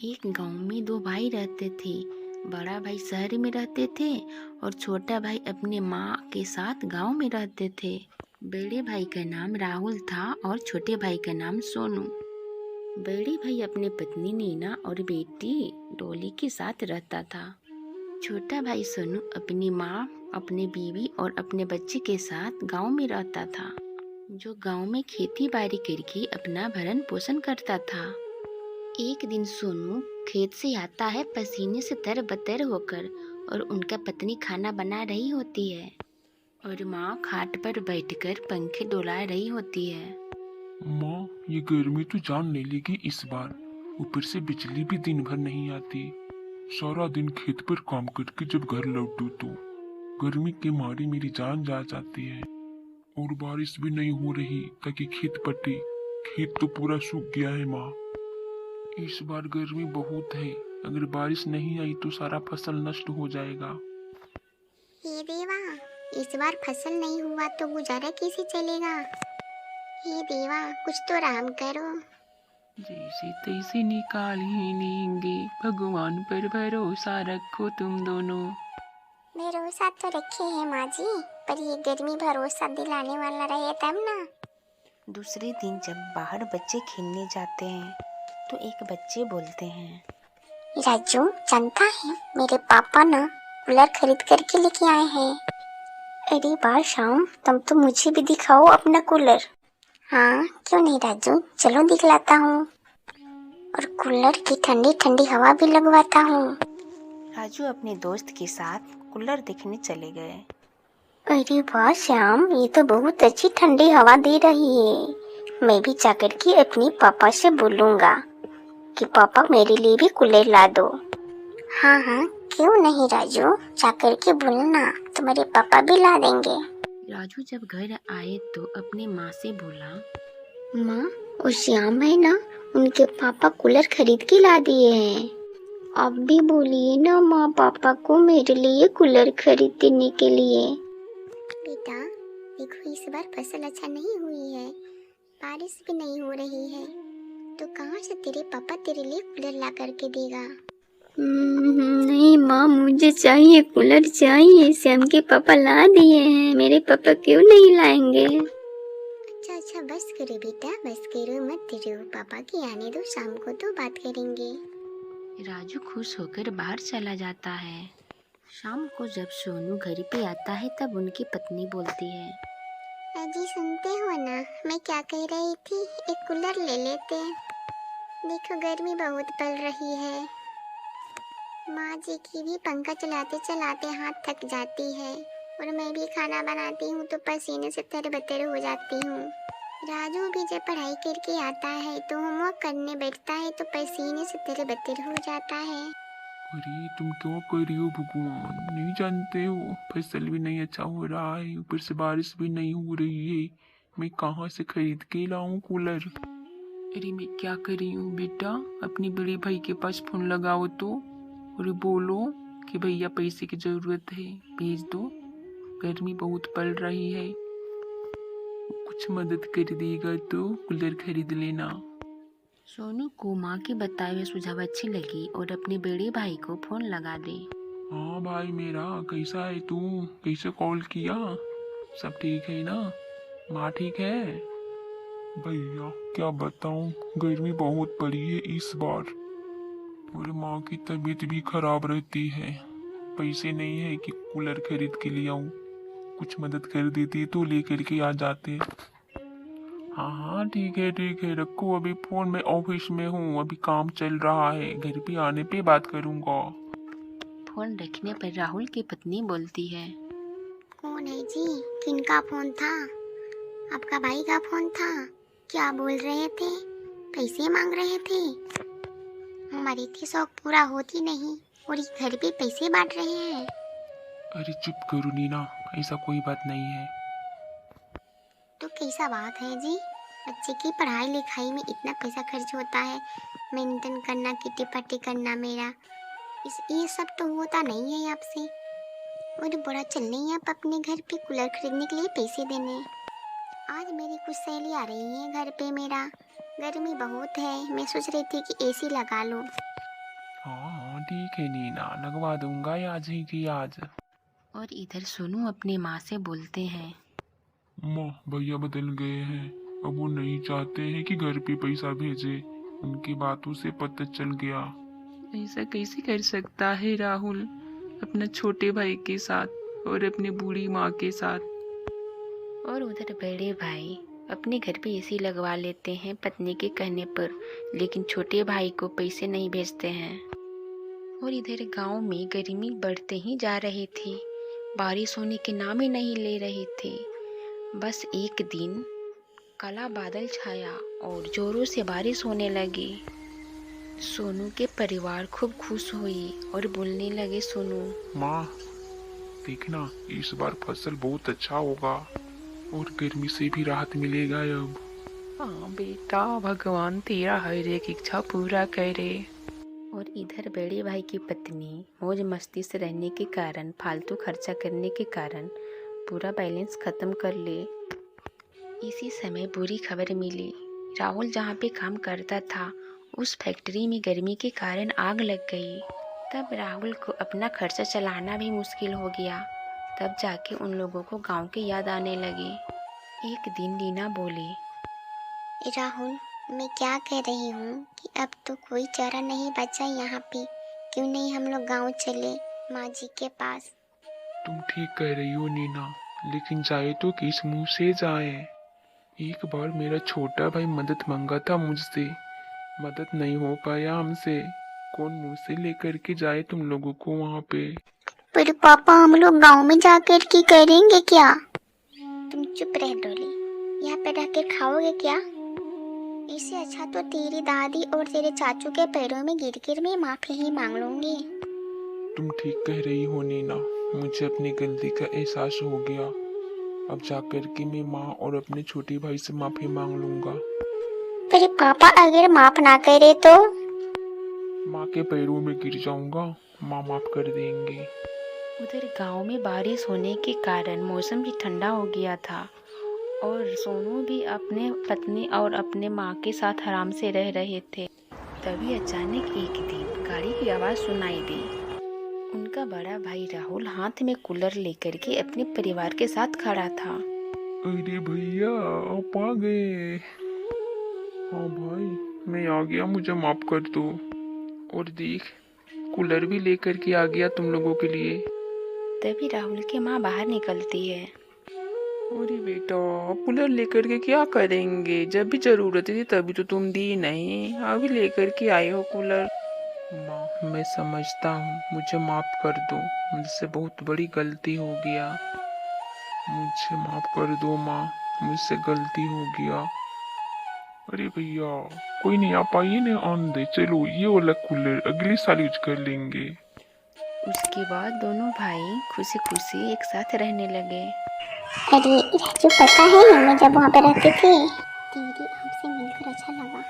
एक गांव में दो भाई रहते थे। बड़ा भाई शहर में रहते थे और छोटा भाई अपने माँ के साथ गांव में रहते थे। बड़े भाई का नाम राहुल था और छोटे भाई का नाम सोनू। बड़े भाई अपने पत्नी नीना और बेटी डोली के साथ रहता था। छोटा भाई सोनू अपनी माँ, अपने बीवी और अपने बच्चे के साथ गांव में रहता था, जो गांव में खेती बाड़ी करके अपना भरण पोषण करता था। एक दिन सोनू खेत से आता है पसीने से तरबतर होकर, और उनका पत्नी खाना बना रही होती है और माँ खाट पर बैठकर पंखे डुला रही होती है। माँ, ये गर्मी तो जान ले लेगी इस बार। ऊपर से बिजली भी दिन भर नहीं आती। सारा दिन खेत पर काम करके जब घर लौटूं तो गर्मी के मारे मेरी जान जा जाती है। और बारिश भी नहीं हो रही ताकि खेत पटे। खेत तो पूरा सूख गया है माँ। इस बार गर्मी बहुत है। अगर बारिश नहीं आई तो सारा फसल नष्ट हो जाएगा। हे देवा, इस बार फसल नहीं हुआ तो गुजारा कैसे चलेगा। हे देवा, कुछ तो रहम करो। जैसे तैसे निकाल ही लेंगे, भगवान पर भरोसा रखो तुम दोनों। भरोसा तो रखे है माँ जी, पर ये गर्मी भरोसा दिलाने वाला रहे तब ना। दूसरे दिन जब बाहर बच्चे खेलने जाते हैं तो एक बच्चे बोलते हैं, राजू, जानता है मेरे पापा ना कूलर खरीद करके लेके आए हैं। अरे वाह शाम, तुम तो मुझे भी दिखाओ अपना कूलर। हाँ क्यों नहीं राजू, चलो दिखलाता हूँ, और कूलर की ठंडी ठंडी हवा भी लगवाता हूँ। राजू अपने दोस्त के साथ कूलर देखने चले गए। अरे वाह श्याम, ये तो बहुत अच्छी ठंडी हवा दे रही है। मैं भी जाकर के अपने पापा से बोलूँगा कि पापा मेरे लिए भी कूलर ला दो। हाँ हाँ, क्यों नहीं राजू, जाकर के बोलना, तुम्हारे पापा भी ला देंगे। राजू जब घर आए तो अपनी माँ से बोला, माँ, वो श्याम है ना, उनके पापा कूलर खरीद के ला दिए हैं। आप भी बोलिए ना माँ पापा को मेरे लिए कूलर खरीद देने के लिए। बेटा देखो, इस बार फसल अच्छा नहीं हुई है, बारिश भी नहीं हो रही है, तो कहाँ से तेरे पापा तेरे लिए कूलर ला करके देगा। नहीं माँ, मुझे चाहिए कूलर चाहिए, श्याम के पापा ला दिए हैं, मेरे पापा क्यों नहीं लाएंगे। अच्छा अच्छा, बस करो बेटा, बस करो, मत डरो, पापा के आने दो, शाम को तो बात करेंगे। राजू खुश होकर बाहर चला जाता है। शाम को जब सोनू घर पे आता है तब उनकी पत्नी बोलती है, अजी सुनते हो ना, मैं क्या कह रही थी, एक कूलर ले लेते। देखो गर्मी बहुत पड़ रही है, माँ जी की भी पंखा चलाते चलाते हाथ थक जाती है, और मैं भी खाना बनाती हूँ तो पसीने से तरबतर हो जाती हूँ। राजू भी जब पढ़ाई करके आता है तो होमवर्क करने बैठता है तो पसीने से तरबतर हो जाता है। अरे तुम क्यों कर रही हो भगवान? नहीं जानते हो फसल भी नहीं अच्छा हो रहा है, ऊपर से बारिश भी नहीं हो रही है। मैं कहाँ से खरीद के लाऊं कूलर? अरे मैं क्या कर रही हूँ बेटा, अपने बड़े भाई के पास फोन लगाओ तो, और बोलो कि भैया पैसे की जरूरत है, भेज दो, गर्मी बहुत पड़ रही है, कुछ मदद कर देगा तो कूलर खरीद लेना। सोनू को माँ के बताए हुए सुझाव अच्छे लगे और अपने बड़े भाई को फोन लगा दे। हाँ भाई मेरा, कैसा है तू? कैसे कॉल किया? सब ठीक है ना? माँ ठीक है? भैया क्या बताऊं, गर्मी बहुत पड़ी है इस बार, और माँ की तबीयत भी खराब रहती है। पैसे नहीं है कि कूलर खरीद के ले आऊं। कुछ मदद कर देती तो लेकर के आ जाते। हाँ हाँ ठीक है, रखो अभी फोन, में ऑफिस में हूँ, अभी काम चल रहा है, घर पे आने पे बात करूंगा। फोन रखने पर राहुल की पत्नी बोलती है, कौन है जी, किनका फोन था? आपका भाई का फोन था? क्या बोल रहे थे, पैसे मांग रहे थे? हमारी थी शौक पूरा होती नहीं और इस घर पे पैसे बांट रहे हैं। अरे चुप करो नीना, ऐसा कोई बात नहीं है। तो कैसा बात है जी, बच्चे की पढ़ाई लिखाई में इतना पैसा खर्च होता है, मेंटेन करना, किटी पार्टी करना, मेरा ये सब तो होता नहीं है आपसे। और बड़ा चल रही है आप अपने घर पे कूलर खरीदने के लिए पैसे देने। आज मेरी कुछ सहेली आ रही है घर पे, मेरा गर्मी बहुत है, मैं सोच रही थी कि एसी लगा लूं। हाँ ठीक है नीना, लगवा दूंगा आज ही की आज। और इधर सोनू अपने माँ से बोलते हैं। माँ भैया बदल गए हैं, अब वो नहीं चाहते हैं कि घर पे पैसा भेजे, उनकी बातों से पता चल गया। ऐसा कैसे कर सकता है राहुल अपना छोटे भाई के साथ और अपनी बूढ़ी माँ के साथ। और उधर बड़े भाई अपने घर पे एसी लगवा लेते हैं पत्नी के कहने पर, लेकिन छोटे भाई को पैसे नहीं भेजते हैं। और इधर गांव में गर्मी बढ़ते ही जा रही थी, बारिश होने के नाम ही नहीं ले रही थी। बस एक दिन काला बादल छाया और जोरों से बारिश होने लगी। सोनू के परिवार खूब खुश हुई और बोलने लगे। सोनू, माँ देखना इस बार फसल बहुत अच्छा होगा और गर्मी से भी राहत मिलेगा अब। हाँ बेटा, भगवान तेरा हर एक इच्छा पूरा करे। और इधर बड़े भाई की पत्नी मौज मस्ती से रहने के कारण, फालतू खर्चा करने के कारण पूरा बैलेंस खत्म कर ले। इसी समय बुरी खबर मिली। राहुल जहाँ पे काम करता था उस फैक्ट्री में गर्मी के कारण आग लग गई। तब राहुल को अपना खर्चा चलाना भी मुश्किल हो गया। तब जाके उन लोगों को गांव की याद आने लगी। एक दिन नीना बोली, राहुल, मैं क्या कह रही हूँ कि अब तो कोई चारा नहीं बचा यहाँ पे, क्यों नहीं हम लोग गाँव चले माँ जी के पास। तुम ठीक कह रही हो नीना, लेकिन जाए तो किस मुंह से जाए। एक बार मेरा छोटा भाई मदद मांगा था मुझसे, मदद नहीं हो पाया हमसे, कौन मुंह से लेकर के जाए तुम लोगों को वहाँ पे। पर पापा, हम लोग गाँव में जाकर के करेंगे क्या? तुम चुप रह डोली, यहाँ पे रह कर खाओगे क्या? इससे अच्छा तो तेरी दादी और तेरे चाचू के पैरों में गिर गिर मैं माफी ही मांग लूंगी। तुम ठीक कह रही हो नीना, मुझे अपनी गलती का एहसास हो गया। अब जाकर के मैं माँ और अपने छोटे भाई से माफी मांग लूंगा। पर पापा, अगर माफ ना करे तो? माँ के पैरों में गिर जाऊंगा, माँ माफ कर देंगे। उधर गांव में बारिश होने के कारण मौसम भी ठंडा हो गया था और सोनू भी अपने पत्नी और अपने माँ के साथ आराम से रह रहे थे। तभी अचानक एक दिन गाड़ी की आवाज़ सुनाई दी। उनका बड़ा भाई राहुल हाथ में कूलर लेकर के अपने परिवार के साथ खड़ा था। अरे भैया आप आ गए। हाँ भाई मैं आ गया, मुझे माफ कर दो। और देख कूलर भी लेकर के आ गया तुम लोगों के लिए। तभी राहुल की माँ बाहर निकलती है। अरे बेटा, कूलर लेकर के क्या करेंगे, जब भी जरूरत थी तभी तो तुम दी नहीं, अभी लेकर के आए हो कूलर। माँ मैं समझता हूँ, मुझे माफ कर दो, मुझसे बहुत बड़ी गलती हो गया। मुझे माफ कर दो माँ, मुझसे गलती हो गया। अरे भैया कोई नहीं, आप आइए ना, आन दे, चलो ये वाला कूलर अगले साल यूज कर लेंगे। उसके बाद दोनों भाई खुशी खुशी एक साथ रहने लगे। अरे राजू, पता है, मैं जब वहाँ पे रहते थे, तेरी आपसे मिलकर अच्छा लगा।